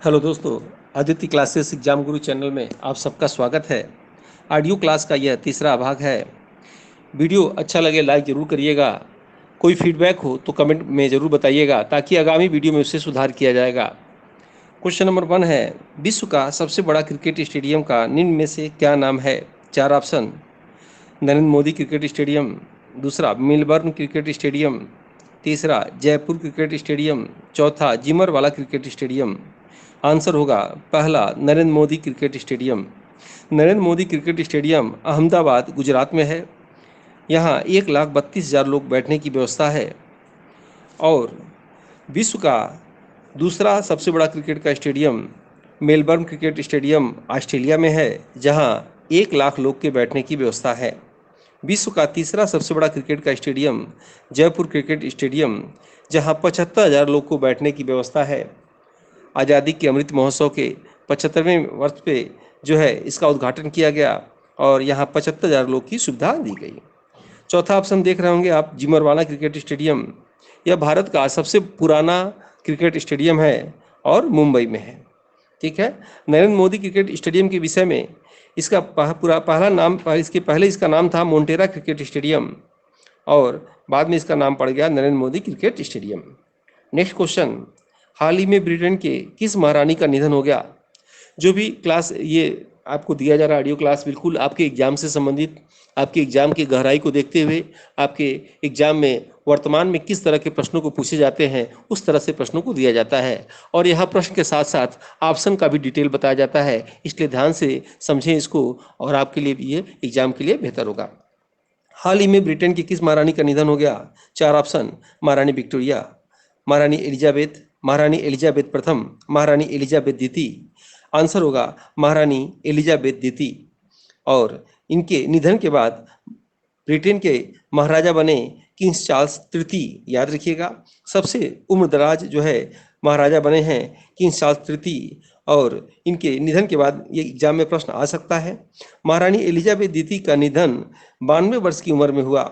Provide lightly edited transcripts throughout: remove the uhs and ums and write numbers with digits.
Hello दोस्तों, Aditya classes exam गुरु channel में आप सबका स्वागत है। ऑडियो क्लास का यह तीसरा भाग है। वीडियो अच्छा लगे लाइक ज़रूर करिएगा। कोई फीडबैक हो तो कमेंट में ज़रूर बताइएगा ताकि आगामी वीडियो में उससे सुधार किया जाएगा। क्वेश्चन नंबर 1 है, विश्व का सबसे बड़ा क्रिकेट स्टेडियम का निम्न में से क्या नाम है? 4 option. Narendra Modi cricket stadium, दूसरा मेलबर्न क्रिकेट स्टेडियम, तीसरा जयपुर क्रिकेट स्टेडियम, चौथा जिमर वाला क्रिकेट स्टेडियम। आंसर होगा पहला, Narendra Modi cricket stadium. Narendra Modi cricket stadium Ahmedabad Gujarat में है। यहाँ 1,32,000 लोग बैठने की व्यवस्था है। और विश्व का दूसरा सबसे बड़ा क्रिकेट का stadium Melbourne cricket stadium Australia में है, जहाँ 1,00,000 लोग के बैठने की व्यवस्था है। विश्व का तीसरा सबसे बड़ा क्रिकेट का स्टेडियम जयपुर क्रिकेट स्टेडियम, जहाँ 75,000 लोग को बैठने की व्यवस्था है। आज़ादी के अमृत महोत्सव के 75वें वर्ष पे जो है इसका उद्घाटन किया गया और यहाँ 75,000 लोग की सुविधा दी गई। चौथा ऑप्शन देख रहे होंगे आप, जिमरवाना क्रिकेट स्टेडियम। यह भारत का सबसे पुराना क्रिकेट स्टेडियम है और मुंबई में है। ठीक है। नरेंद्र मोदी क्रिकेट स्टेडियम के विषय में इसका पहला नाम, इसके पहले इसका नाम था मोन्टेरा क्रिकेट स्टेडियम और बाद में इसका नाम पड़ गया Narendra Modi cricket stadium. Next question, हाल ही में ब्रिटेन के किस महारानी का निधन हो गया? जो भी क्लास ये आपको दिया जा रहा ऑडियो क्लास बिल्कुल आपके एग्जाम से संबंधित, आपके एग्जाम की गहराई को देखते हुए, आपके एग्जाम में वर्तमान में किस तरह के प्रश्नों को पूछे जाते हैं उस तरह से प्रश्नों को दिया जाता है। और यहाँ प्रश्न के साथ साथ ऑप्शन का भी डिटेल बताया जाता है, इसलिए ध्यान से समझें इसको और आपके लिए भी ये एग्जाम के लिए बेहतर होगा। हाल ही में ब्रिटेन की किस महारानी का निधन हो गया? 4 ऑप्शन। महारानी विक्टोरिया, महारानी एलिजाबेथ, महारानी एलिजाबेथ प्रथम, महारानी एलिजाबेथ द्वितीय। आंसर होगा महारानी एलिजाबेथ द्वितीय। और इनके निधन के बाद ब्रिटेन के महाराजा बने किंग चार्ल्स तृतीय। याद रखिएगा, सबसे उम्रदराज जो है महाराजा बने हैं किंग चार्ल्स तृतीय। और इनके निधन के बाद ये एग्जाम में प्रश्न आ सकता है। महारानी एलिजाबेथ द्वितीय का निधन 92 वर्ष की उम्र में हुआ।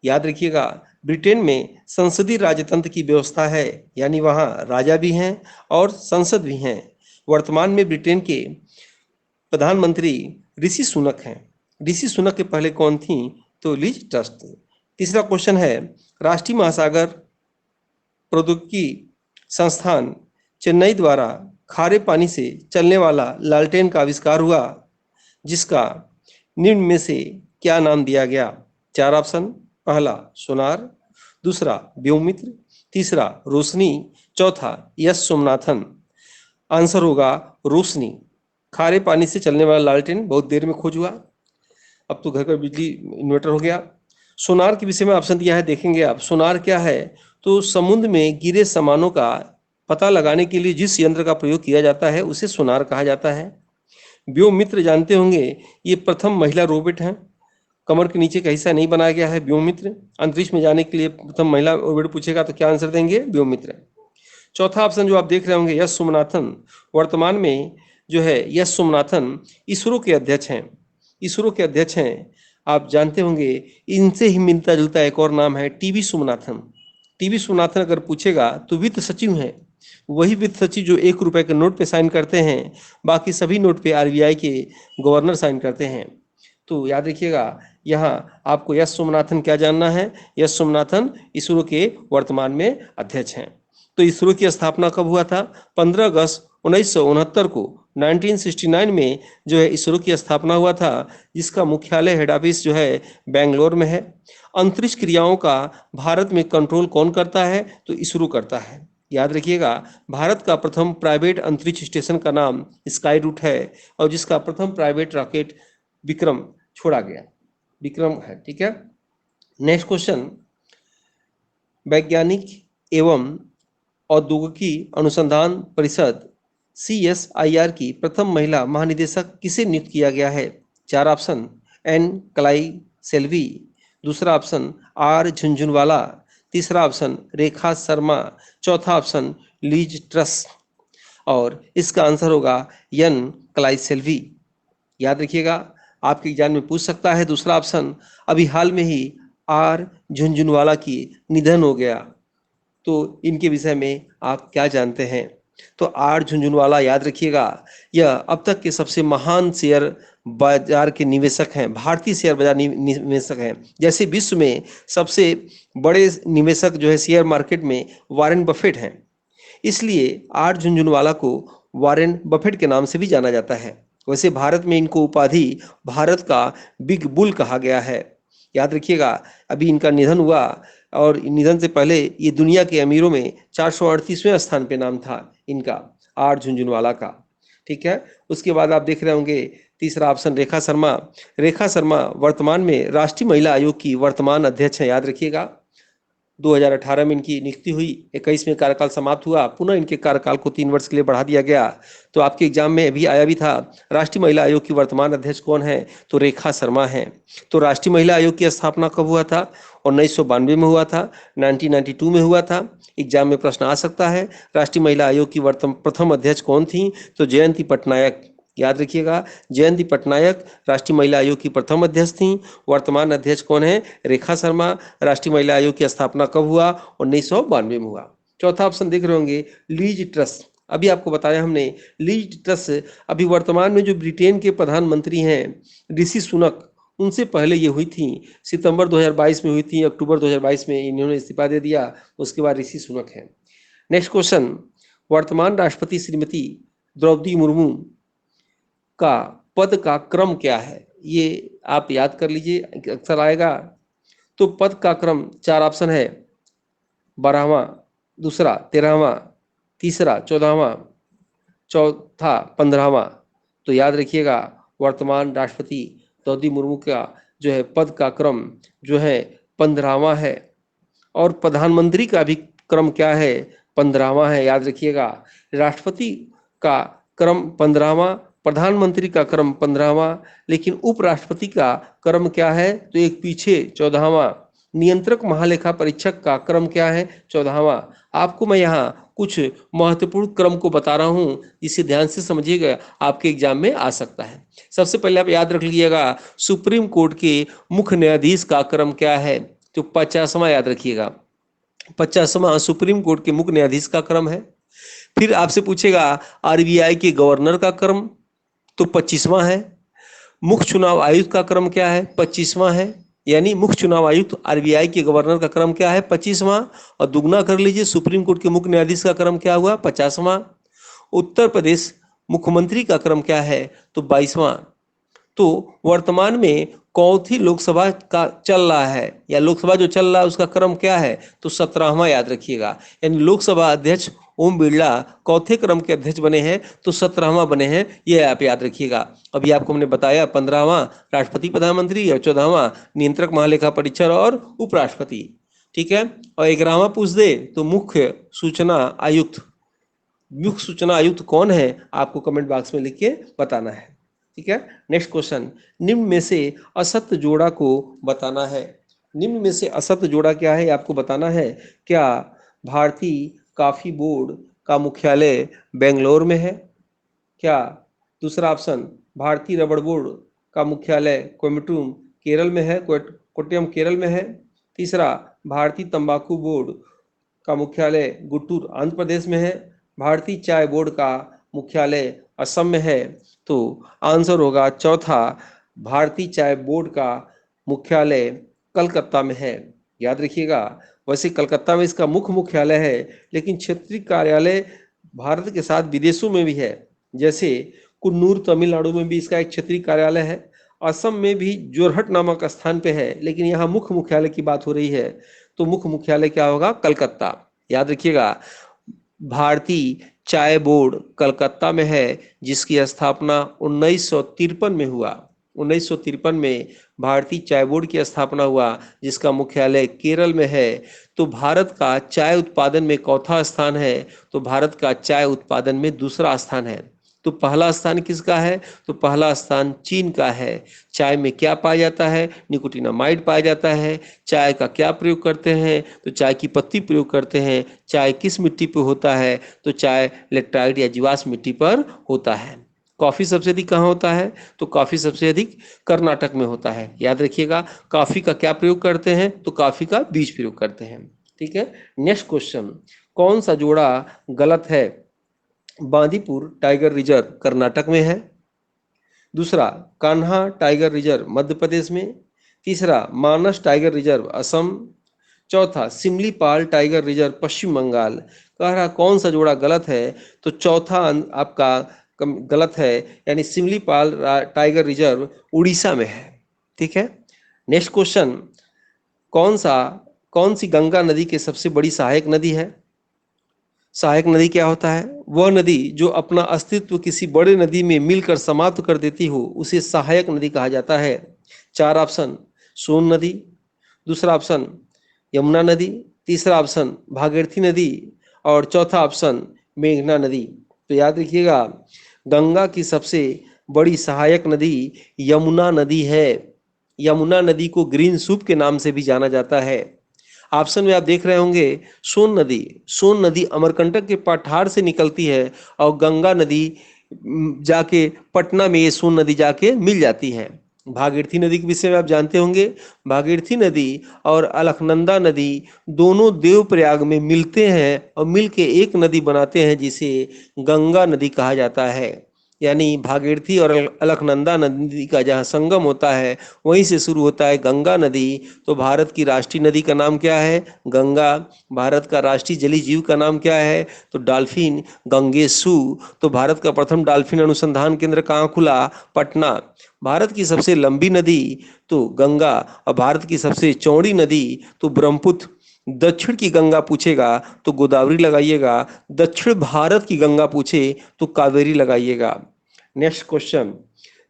याद रखिएगा, ब्रिटेन में संसदीय राजतंत्र की व्यवस्था है, यानी वहाँ राजा भी हैं और संसद भी हैं। वर्तमान में ब्रिटेन के प्रधानमंत्री ऋषि सुनक हैं। ऋषि सुनक के पहले कौन थी? तो लिज ट्रस थी। तीसरा क्वेश्चन है, राष्ट्रीय महासागर प्रौद्योगिकी संस्थान चेन्नई द्वारा खारे पानी से चलने वाला लालटेन का आविष्कार हुआ, जिसका निम्न में से क्या नाम दिया गया? 4 ऑप्शन। पहला सोनार, दूसरा व्योममित्र, तीसरा रोशनी, चौथा यश सोमनाथन। आंसर होगा रोशनी। खारे पानी से चलने वाला लालटेन बहुत देर में खोज हुआ, अब तो घर का बिजली इन्वर्टर हो गया। सोनार के विषय में ऑप्शन दिया है, देखेंगे आप। सोनार क्या है? तो समुद्र में गिरे सामानों का पता लगाने के लिए जिस यंत्र का प्रयोग किया जाता है उसे सोनार कहा जाता है। व्योममित्र जानते होंगे, ये प्रथम महिला रोबोट हैं। कमर के नीचे का हिस्सा नहीं बनाया गया है व्योममित्र। अंतरिक्ष में जाने के लिए प्रथम महिला रोबोट पूछेगा तो क्या आंसर देंगे? व्योममित्र। चौथा ऑप्शन जो आप देख रहे होंगे, यश सोमनाथन। वर्तमान में जो है यश सोमनाथन इसरो के अध्यक्ष हैं। इसरो के अध्यक्ष हैं, आप जानते होंगे। इनसे ही मिलता जुलता एक और नाम है टीवी सोमनाथन। टीवी सोमनाथन अगर पूछेगा तो वित्त सचिव हैं। वही वित्त सचिव जो 1 रुपए के नोट पे साइन करते हैं, बाकी सभी नोट पे आरबीआई के गवर्नर साइन करते हैं। तो याद रखिएगा, यहाँ आपको यश सोमनाथन क्या जानना है? यश सोमनाथन इसरो के वर्तमान में अध्यक्ष हैं। तो इसरो की स्थापना कब हुआ था? 15 अगस्त 1969 को 1969 में जो है इसरो की स्थापना हुआ था, जिसका मुख्यालय हेड ऑफिस जो है बेंगलोर में है। अंतरिक्ष क्रियाओं का भारत में कंट्रोल कौन करता है? तो इसरो करता है। याद रखिएगा, भारत का प्रथम प्राइवेट अंतरिक्ष स्टेशन का नाम स्काई रूट है और जिसका प्रथम प्राइवेट रॉकेट विक्रम छोड़ा गया, विक्रम है। ठीक है। नेक्स्ट क्वेश्चन, वैज्ञानिक एवं औद्योगिकी अनुसंधान परिषद CSIR की प्रथम महिला महानिदेशक किसे नियुक्त किया गया है? 4 ऑप्शन। एन कलाई सेल्वी, दूसरा ऑप्शन आर झुंझुनवाला, तीसरा ऑप्शन रेखा शर्मा, चौथा ऑप्शन लीज ट्रस। और इसका आंसर होगा एन कलाई सेल्वी। याद रखिएगा, आपके एग्जाम में पूछ सकता है दूसरा ऑप्शन। अभी हाल में ही आर झुंझुनवाला की निधन हो गया, तो इनके विषय में आप क्या जानते हैं? तो आर झुंझुनवाला याद रखिएगा, यह अब तक के सबसे महान शेयर बाजार के निवेशक हैं, भारतीय शेयर बाजार निवेशक हैं। जैसे विश्व में सबसे बड़े निवेशक जो है शेयर मार्केट में वारेन बफेट हैं, इसलिए आर झुंझुनवाला को वारेन बफेट के नाम से भी जाना जाता है। वैसे भारत में इनको उपाधि भारत का बिग बुल कहा गया है। याद रखिएगा, अभी इनका निधन हुआ और निधन से पहले ये दुनिया के अमीरों में 438वें स्थान पे नाम था इनका, आर झुंझुनवाला का। ठीक है, उसके बाद आप देख रहे होंगे तीसरा ऑप्शन रेखा शर्मा। रेखा शर्मा वर्तमान में राष्ट्रीय महिला आयोग की वर्तमान अध्यक्ष हैं। याद रखिएगा, 2018 में इनकी नियुक्ति हुई, 21 में कार्यकाल समाप्त हुआ, पुनः इनके कार्यकाल को 3 वर्ष के लिए बढ़ा दिया गया। तो आपके एग्जाम में अभी आया भी था, राष्ट्रीय महिला आयोग की वर्तमान अध्यक्ष कौन है, तो रेखा शर्मा है। तो राष्ट्रीय महिला आयोग की स्थापना कब हुआ था, 1992 में हुआ था, 1992 में हुआ था। एग्जाम में प्रश्न आ सकता है, राष्ट्रीय महिला आयोग की प्रथम अध्यक्ष कौन थी, तो जयंती पटनायक। याद रखिएगा, जयंती पटनायक राष्ट्रीय महिला आयोग की प्रथम अध्यक्ष थी। वर्तमान अध्यक्ष कौन है, रेखा शर्मा। राष्ट्रीय महिला आयोग की स्थापना कब हुआ, 1992 में हुआ। चौथा ऑप्शन देख रहे होंगे लीज ट्रस्ट। अभी आपको बताया हमने, लीज ट्रस्ट अभी वर्तमान में जो ब्रिटेन के प्रधानमंत्री हैं ऋषि सुनक, उनसे पहले ये हुई थी, सितंबर 2022 में हुई थी, अक्टूबर 2022 में इन्होंने इस्तीफा दे दिया, उसके बाद ऋषि सुनक है। नेक्स्ट क्वेश्चन, वर्तमान राष्ट्रपति श्रीमती द्रौपदी मुर्मू का पद का क्रम क्या है, ये आप याद कर लीजिए, अक्सर आएगा। तो पद का क्रम 4 ऑप्शन है, 12वां, दूसरा 13वां, तीसरा 14वां, चौथा 15वां। तो याद रखिएगा, वर्तमान राष्ट्रपति द्रौपदी मुर्मू का जो है पद का क्रम जो है 15वां है, और प्रधानमंत्री का भी क्रम क्या है, 15वां है। याद रखिएगा, राष्ट्रपति का क्रम 15वां, प्रधानमंत्री का क्रम 15वां, लेकिन उपराष्ट्रपति का क्रम क्या है, तो एक पीछे 14वां। नियंत्रक महालेखा परीक्षक का क्रम क्या है, 14वां। आपको मैं यहाँ कुछ महत्वपूर्ण क्रम को बता रहा हूँ, इसे ध्यान से समझिएगा, आपके एग्जाम में आ सकता है। सबसे पहले आप याद रख लीजिएगा, सुप्रीम कोर्ट के मुख्य न्यायाधीश का क्रम क्या है, तो 50वां। याद रखिएगा, 50वां सुप्रीम कोर्ट के मुख्य न्यायाधीश का क्रम है। फिर आपसे पूछेगा आरबीआई के गवर्नर का क्रम, तो 25वां है। मुख्य चुनाव आयुक्त का क्रम क्या है, 25वां है। यानी मुख्य चुनाव आयुक्त आरबीआई के गवर्नर का क्रम क्या है, 25वां, और दुगना कर लीजिए, सुप्रीम कोर्ट के मुख्य न्यायाधीश का क्रम क्या हुआ, 50वां। उत्तर प्रदेश मुख्यमंत्री का क्रम क्या है, तो 22वां। तो वर्तमान में कौन सी लोकसभा का चल रहा है, या लोकसभा जो चल रहा है उसका क्रम क्या है, तो 17वां। याद रखिएगा, यानी लोकसभा अध्यक्ष ओम बिरला चौथे क्रम के अध्यक्ष बने हैं, तो 17वां बने हैं, ये आप याद रखिएगा। अभी आपको हमने बताया 15वां राष्ट्रपति प्रधानमंत्री, और 14वां नियंत्रक महालेखा परीक्षक और उपराष्ट्रपति। ठीक है, और 11वां पूछ दे तो मुख्य सूचना आयुक्त। मुख्य सूचना आयुक्त कौन है, आपको कमेंट बॉक्स में लिख के बताना है। ठीक है, नेक्स्ट क्वेश्चन, निम्न में से असत्य जोड़ा को बताना है। निम्न में से असत्य जोड़ा क्या है, आपको बताना है। क्या भारतीय कॉफी बोर्ड का मुख्यालय बेंगलोर में है, क्या दूसरा ऑप्शन भारतीय रबड़ बोर्ड का मुख्यालय कोयम्बटूर केरल में है, कोट्टयम केरल में है, तीसरा भारतीय तंबाकू बोर्ड का मुख्यालय गुंटूर आंध्र प्रदेश में है, भारतीय चाय बोर्ड का मुख्यालय असम में है। तो आंसर होगा चौथा, भारतीय चाय बोर्ड का मुख्यालय कलकत्ता में है। याद रखिएगा, वैसे कलकत्ता में इसका मुख्यालय है, लेकिन क्षेत्रीय कार्यालय भारत के साथ विदेशों में भी है। जैसे कुन्नूर तमिलनाडु में भी इसका एक क्षेत्रीय कार्यालय है, असम में भी जोरहट नामक स्थान पे है, लेकिन यहाँ मुख्य मुख्यालय की बात हो रही है, तो मुख्य मुख्यालय क्या होगा, कलकत्ता। याद रखिएगा, भारतीय चाय बोर्ड कलकत्ता में है, जिसकी स्थापना 1953 में हुआ। 1953 में भारतीय चाय बोर्ड की स्थापना हुआ, जिसका मुख्यालय केरल में है। तो भारत का चाय उत्पादन में चौथा स्थान है, तो भारत का चाय उत्पादन में दूसरा स्थान है। तो पहला स्थान किसका है, तो पहला स्थान चीन का है। चाय में क्या पाया जाता है, निकोटिनामाइड पाया जाता है। चाय का क्या प्रयोग करते हैं, तो चाय की पत्ती प्रयोग करते हैं। चाय किस मिट्टी पर होता है, तो चाय लेटराइट या जीवाश्म मिट्टी पर होता है। कॉफी सबसे अधिक कहाँ होता है, तो कॉफी सबसे अधिक कर्नाटक में होता है। याद रखिएगा, कॉफी का क्या प्रयोग करते हैं, तो कॉफी का बीज प्रयोग करते हैं। ठीक है, नेक्स्ट क्वेश्चन, कौन सा जोड़ा गलत है, बांदीपुर टाइगर रिजर्व कर्नाटक में है। दूसरा, कान्हा टाइगर रिजर्व मध्य प्रदेश में। तीसरा, मानस टाइगर रिजर्व असम। चौथा, सिमलीपाल टाइगर रिजर्व पश्चिम बंगाल। कह रहा कौन सा जोड़ा गलत है, तो चौथा आपका गलत है, यानी सिमलीपाल टाइगर रिजर्व उड़ीसा में है। ठीक है। नेक्स्ट क्वेश्चन, कौन सा कौन सी गंगा नदी की सबसे बड़ी सहायक नदी है? सहायक नदी क्या होता है? वह नदी जो अपना अस्तित्व किसी बड़े नदी में मिलकर समाप्त कर देती हो, उसे सहायक नदी कहा जाता है। चार ऑप्शन, सोन नदी। दूसरा ऑप्शन, यमुना नदी। तीसरा ऑप्शन, भागीरथी नदी। और चौथा ऑप्शन, मेघना नदी। तो याद रखिएगा, गंगा की सबसे बड़ी सहायक नदी यमुना नदी है। यमुना नदी को ग्रीन सूप के नाम से भी जाना जाता है। ऑप्शन में आप देख रहे होंगे सोन नदी। सोन नदी अमरकंटक के पठार से निकलती है और गंगा नदी जाके पटना में ये सोन नदी जाके मिल जाती है। भागीरथी नदी के विषय में आप जानते होंगे, भागीरथी नदी और अलकनंदा नदी दोनों देवप्रयाग में मिलते हैं और मिलके एक नदी बनाते हैं जिसे गंगा नदी कहा जाता है। यानी भागीरथी और अलकनंदा नदी का जहाँ संगम होता है वहीं से शुरू होता है गंगा नदी। तो भारत की राष्ट्रीय नदी का नाम क्या है? गंगा। भारत का राष्ट्रीय जलीय जीव का नाम क्या है? तो डॉल्फिन, गंगेशु। तो भारत का प्रथम डॉल्फिन अनुसंधान केंद्र कहाँ खुला? पटना। भारत की सबसे लंबी नदी तो गंगा और भारत की सबसे चौड़ी नदी तो ब्रह्मपुत्र। दक्षिण की गंगा पूछेगा तो गोदावरी लगाइएगा, दक्षिण भारत की गंगा पूछे तो कावेरी लगाइएगा। नेक्स्ट क्वेश्चन,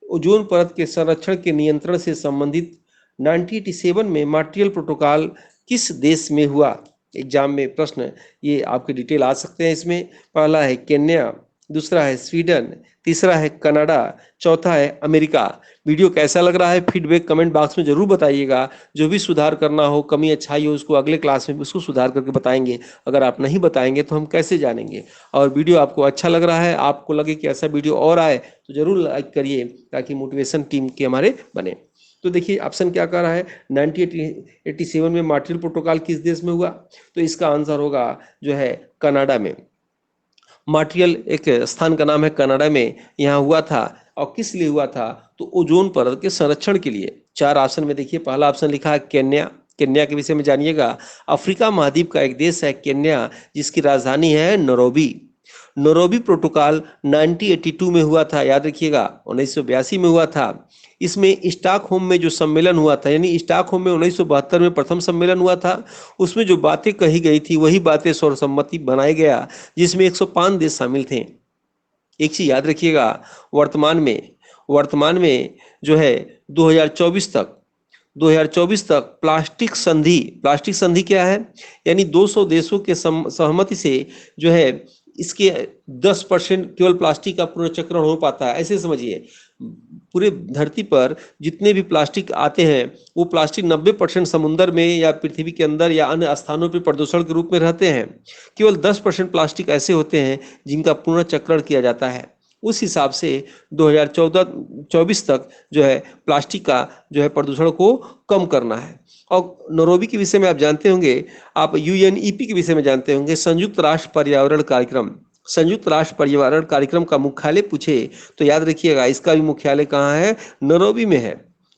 ओजोन परत के संरक्षण के नियंत्रण से संबंधित 1987 में मॉन्ट्रियल प्रोटोकॉल किस देश में हुआ? एग्जाम में प्रश्न ये आपके डिटेल आ सकते हैं इसमें। पहला है केन्या, दूसरा है स्वीडन, तीसरा है कनाडा, चौथा है अमेरिका। वीडियो कैसा लग रहा है फीडबैक कमेंट बॉक्स में जरूर बताइएगा। जो भी सुधार करना हो, कमी अच्छाई हो, उसको अगले क्लास में उसको सुधार करके बताएंगे। अगर आप नहीं बताएंगे तो हम कैसे जानेंगे? और वीडियो आपको अच्छा लग रहा है, आपको लगे कि ऐसा वीडियो और आए तो जरूर लाइक करिए ताकि मोटिवेशन टीम के हमारे बने। तो देखिए ऑप्शन क्या कह रहा है, 1987 में मॉन्ट्रियल प्रोटोकॉल किस देश में हुआ? तो इसका आंसर होगा जो है कनाडा में। मॉन्ट्रियल एक स्थान का नाम है, कनाडा में यहाँ हुआ था। और किस लिए हुआ था? तो ओजोन परत के संरक्षण के लिए। चार ऑप्शन में देखिए, पहला ऑप्शन लिखा है केन्या। केन्या के विषय में जानिएगा, अफ्रीका महाद्वीप का एक देश है केन्या, जिसकी राजधानी है नैरोबी। नैरोबी प्रोटोकॉल 1982 में हुआ था, याद रखिएगा 1982 में हुआ था। इसमें स्टॉकहोम में जो सम्मेलन हुआ था, यानी स्टॉकहोम में 1972 में प्रथम सम्मेलन हुआ था, उसमें जो बातें कही गई थी वही बातें सर्वसम्मति बनाया गया, जिसमें 105 देश शामिल थे। एक चीज याद रखिएगा, वर्तमान में जो है 2024 तक प्लास्टिक संधि क्या है? यानी 200 देशों के सहमति से जो है इसके 10% केवल प्लास्टिक का पुनर्चक्रण हो पाता है। ऐसे समझिए, पूरे धरती पर जितने भी प्लास्टिक आते हैं वो प्लास्टिक 90% समुद्र में या पृथ्वी के अंदर या अन्य स्थानों पर प्रदूषण के रूप में रहते हैं। केवल 10% प्लास्टिक ऐसे होते हैं जिनका पुनर्चक्रण किया जाता है। उस हिसाब से 2024 तक जो है प्लास्टिक का जो है प्रदूषण को कम करना है। और नैरोबी के विषय में आप जानते होंगे, आप यूएनईपी के विषय में जानते होंगे, संयुक्त राष्ट्र पर्यावरण कार्यक्रम। संयुक्त राष्ट्र पर्यावरण कार्यक्रम का मुख्यालय पूछे तो याद रखिएगा इसका भी मुख्यालय कहाँ है? नैरोबी में है।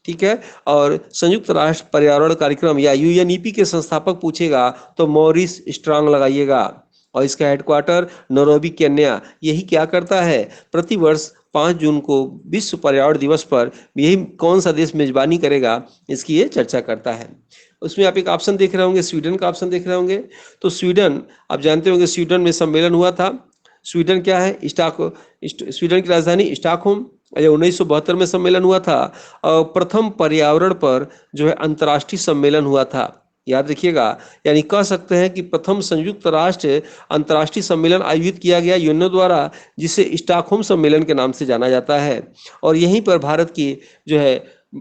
ठीक है। और संयुक्त राष्ट्र पर्यावरण कार्यक्रम या यूएनईपी के संस्थापक पूछेगा तो मॉरिस स्ट्रांग लगाइएगा। और इसका हेडक्वार्टर नैरोबी केन्या। यही क्या करता है, प्रतिवर्ष 5 जून को विश्व पर्यावरण दिवस पर यही कौन सा देश मेजबानी करेगा इसकी ये चर्चा करता है। उसमें आप एक ऑप्शन देख रहे होंगे, स्वीडन का ऑप्शन देख रहे होंगे। तो स्वीडन, आप जानते होंगे स्वीडन में सम्मेलन हुआ था। स्वीडन क्या है? स्वीडन की राजधानी स्टॉकहोम। 1972 में सम्मेलन हुआ था। और प्रथम पर्यावरण पर जो है अंतर्राष्ट्रीय सम्मेलन हुआ था, याद रखिएगा। यानी कह सकते हैं कि प्रथम संयुक्त राष्ट्र अंतर्राष्ट्रीय सम्मेलन आयोजित किया गया यूएनओ द्वारा, जिसे स्टॉकहोम सम्मेलन के नाम से जाना जाता है। और यहीं पर भारत की जो है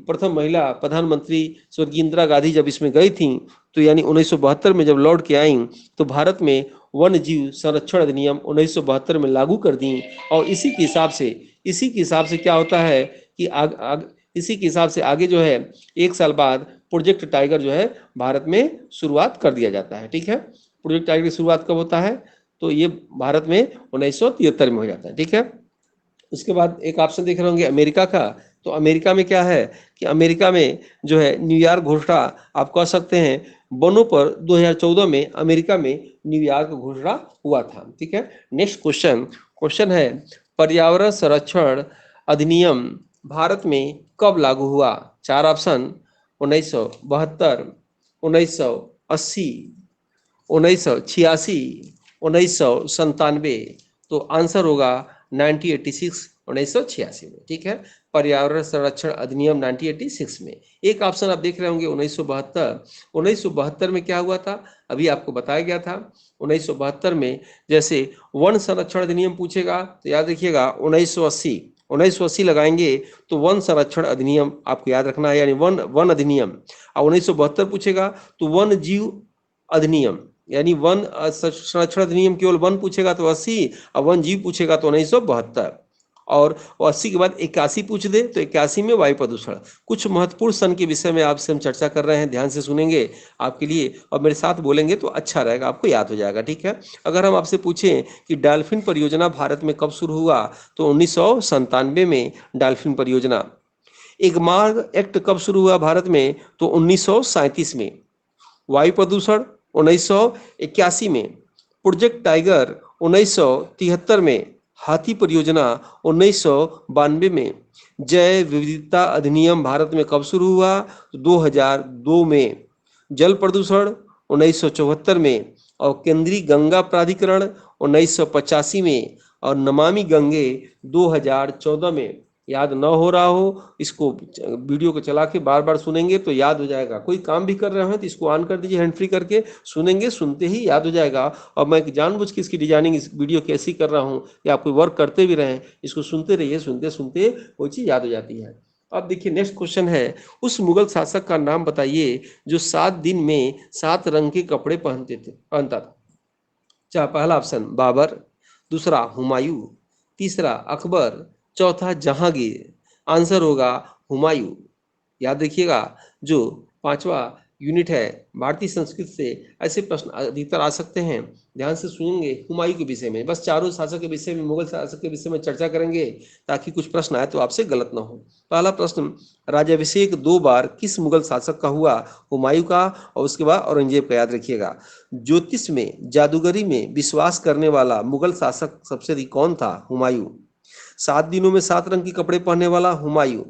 प्रथम महिला प्रधानमंत्री स्वर्गीय इंदिरा गांधी जब इसमें गई थी, तो यानी 1972 में जब लौट के आई तो भारत में वन्य जीव संरक्षण अधिनियम 1972 में लागू कर दी। और इसी के हिसाब से क्या होता है कि इसी के हिसाब से आगे जो है 1 साल बाद प्रोजेक्ट टाइगर जो है भारत में शुरुआत कर दिया जाता है। ठीक है। प्रोजेक्ट टाइगर की शुरुआत कब होता है? तो ये भारत में 1973 में हो जाता है। ठीक है, उसके बाद एक ऑप्शन देख रहे होंगे अमेरिका का। तो अमेरिका में क्या है कि अमेरिका में जो है न्यूयॉर्क घोषणा आप कह सकते हैं वनों पर 2014 में अमेरिका में न्यूयॉर्क घोषणा हुआ था। ठीक है, नेक्स्ट क्वेश्चन है पर्यावरण संरक्षण अधिनियम भारत में कब लागू हुआ? चार ऑप्शन 1972, 1980, 1986, 1997। तो आंसर होगा 1986, 1986 में। ठीक है, पर्यावरण संरक्षण अधिनियम 1986 में। एक ऑप्शन आप देख रहे होंगे 1972। 1972 में क्या हुआ था, अभी आपको बताया गया था। 1972 में जैसे वन संरक्षण अधिनियम पूछेगा तो याद रखिएगा 1980 लगाएंगे तो वन संरक्षण अधिनियम आपको याद रखना है, यानी वन वन अधिनियम। और 1972 पूछेगा तो वन जीव अधिनियम, यानी वन संरक्षण अधिनियम केवल वन पूछेगा तो 80 और वन जीव पूछेगा तो 1972। और 80 के बाद 81 पूछ दे तो 81 में वायु प्रदूषण। कुछ महत्वपूर्ण सन के विषय में आपसे हम चर्चा कर रहे हैं, ध्यान से सुनेंगे आपके लिए और मेरे साथ बोलेंगे तो अच्छा रहेगा, आपको याद हो जाएगा। ठीक है, अगर हम आपसे पूछें कि डॉल्फिन परियोजना भारत में कब शुरू हुआ तो 1997 में डॉल्फिन परियोजना। एक मार्ग एक्ट कब शुरू हुआ भारत में तो 1937 में। वायु प्रदूषण 1981 में। प्रोजेक्ट टाइगर 1973 में। हाथी परियोजना 1992 में। जैव विविधता अधिनियम भारत में कब शुरू हुआ तो 2002 में। जल प्रदूषण 1974 में और केंद्रीय गंगा प्राधिकरण 1985 में और नमामि गंगे 2014 में। याद न हो रहा हो, इसको वीडियो को चला के बार बार सुनेंगे तो याद हो जाएगा। कोई काम भी कर रहे हो तो इसको ऑन कर दीजिए हैंड फ्री करके, सुनेंगे, सुनते ही याद हो जाएगा। और मैं जानबूझ के इसकी डिजाइनिंग इस वीडियो कैसी कर रहा हूँ या आप कोई वर्क करते भी रहें, इसको सुनते रहिए, सुनते सुनते वो चीज़ याद हो जाती है। अब देखिए नेक्स्ट क्वेश्चन है, उस मुगल शासक का नाम बताइए जो 7 दिन में 7 रंग के कपड़े पहनता था। चाहे पहला ऑप्शन बाबर, दूसरा हुमायूं, तीसरा अकबर, चौथा जहांगीर। आंसर होगा हुमायूं। याद रखिएगा, जो पांचवा यूनिट है भारतीय संस्कृत से ऐसे प्रश्न अधिकतर आ सकते हैं, ध्यान से सुनेंगे। हुमायूं के विषय में, बस चारों शासक के विषय में, मुगल शासक के विषय में चर्चा करेंगे ताकि कुछ प्रश्न आए तो आपसे गलत ना हो। पहला प्रश्न, राज्याभिषेक 2 बार किस मुगल शासक का हुआ? हुमायूं का और उसके बाद औरंगजेब का। याद रखिएगा, ज्योतिष में, जादूगरी में विश्वास करने वाला मुगल शासक सबसे अधिक कौन था? हुमायूं। 7 दिनों में 7 रंग के कपड़े पहनने वाला हुमायूं।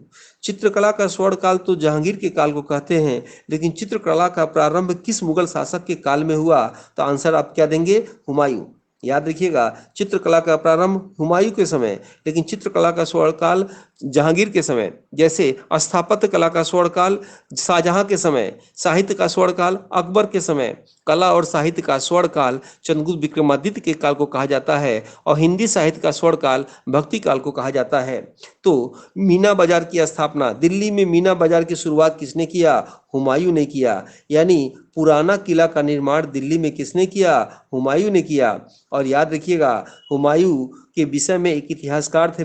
चित्रकला का स्वर्ण काल तो जहांगीर के काल को कहते हैं, लेकिन चित्रकला का प्रारंभ किस मुगल शासक के काल में हुआ? तो आंसर आप क्या देंगे? हुमायूं। याद रखिएगा, चित्रकला का प्रारंभ हुमायूं के समय, लेकिन चित्रकला का स्वर्ण काल जहांगीर के समय। जैसे स्थापत्य कला का स्वर्ण काल शाहजहां के समय, साहित्य का स्वर्ण काल अकबर के समय, कला और साहित्य का स्वर्ण काल चंद्रगुप्त विक्रमादित्य के काल को कहा जाता है, और हिंदी साहित्य का स्वर्ण काल भक्ति काल को कहा जाता है। तो मीना बाजार की स्थापना, दिल्ली में मीना बाजार की शुरुआत किसने किया? हुमायूं ने किया। यानी पुराना किला का निर्माण दिल्ली में किसने किया? हुमायूं ने किया। और याद रखिएगा, हुमायूं के विषय में एक इतिहासकार थे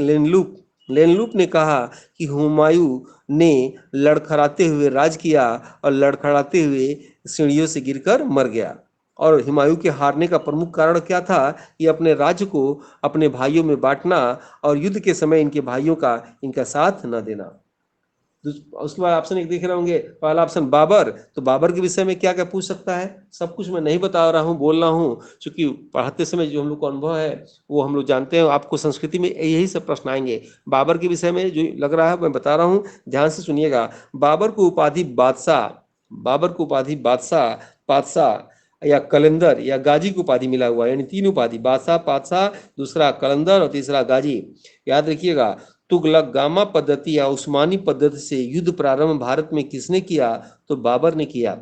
लेनलुप ने कहा कि हुमायूं ने लड़खड़ाते हुए राज किया और लड़खड़ाते हुए सीढ़ियों से गिरकर मर गया। और हुमायूं के हारने का प्रमुख कारण क्या था? कि अपने राज्य को अपने भाइयों में बांटना और युद्ध के समय इनके भाइयों का इनका साथ न देना। उसके बाद ऑप्शन एक देख रहे होंगे, पहला ऑप्शन बाबर। तो बाबर के विषय में क्या क्या पूछ सकता है? सब कुछ मैं नहीं बता रहा हूँ, बोल रहा हूँ, क्योंकि पढ़ाते समय जो हम लोग को अनुभव है वो हम लोग जानते हैं। आपको संस्कृति में यही सब प्रश्न आएंगे। बाबर के विषय में जो लग रहा है मैं बता रहा हूँ, ध्यान से सुनिएगा। बाबर को उपाधि बादशाह, पातशाह या कलंदर या गाजी की उपाधि मिला हुआ है, यानी 3 उपाधि, बादशाह, पातशाह, दूसरा कलंदर और तीसरा गाजी। याद रखिएगा, तुगलकामा पद्धति या उस्मानी पद्धति से युद्ध प्रारंभ भारत में किसने किया? तो बाबर ने किया।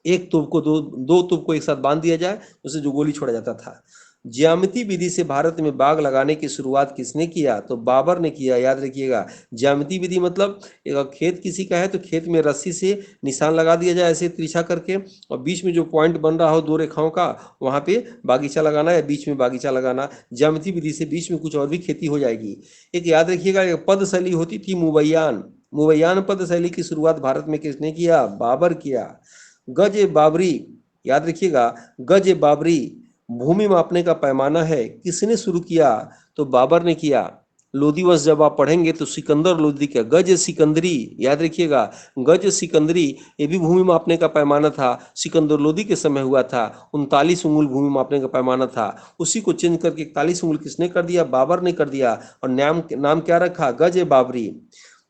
एक तोप को दो तोप को एक साथ बांध दिया जाए, उससे जो गोली छोड़ा जाता था। ज्यामिति विधि से भारत में बाग लगाने की शुरुआत किसने किया? तो बाबर ने किया। याद रखिएगा, ज्यामिति विधि मतलब एक खेत किसी का है तो खेत में रस्सी से निशान लगा दिया जाए ऐसे तिरछा करके, और बीच में जो पॉइंट बन रहा हो 2 रेखाओं का, वहां पे बागीचा लगाना या बीच में बागीचा लगाना। ज्यामिति विधि से बीच में कुछ और भी खेती हो जाएगी। एक याद रखिएगा, एक पद शैली होती थी मुवैयान पद शैली की शुरुआत भारत में किसने किया? बाबर किया। गज बाबरी, याद रखिएगा, गज बाबरी भूमि मापने का पैमाना है, किसने शुरू किया? तो बाबर ने किया। लोधी वंश जब आप पढ़ेंगे तो सिकंदर लोधी का गज सिकंदरी, याद रखिएगा, गज सिकंदरी, ये भी भूमि मापने का पैमाना था, सिकंदर लोधी के समय हुआ था। 39 उंगल भूमि मापने का पैमाना था, उसी को चेंज करके 41 उंगल किसने कर दिया? बाबर ने कर दिया। और नाम नाम क्या रखा? गज बाबरी।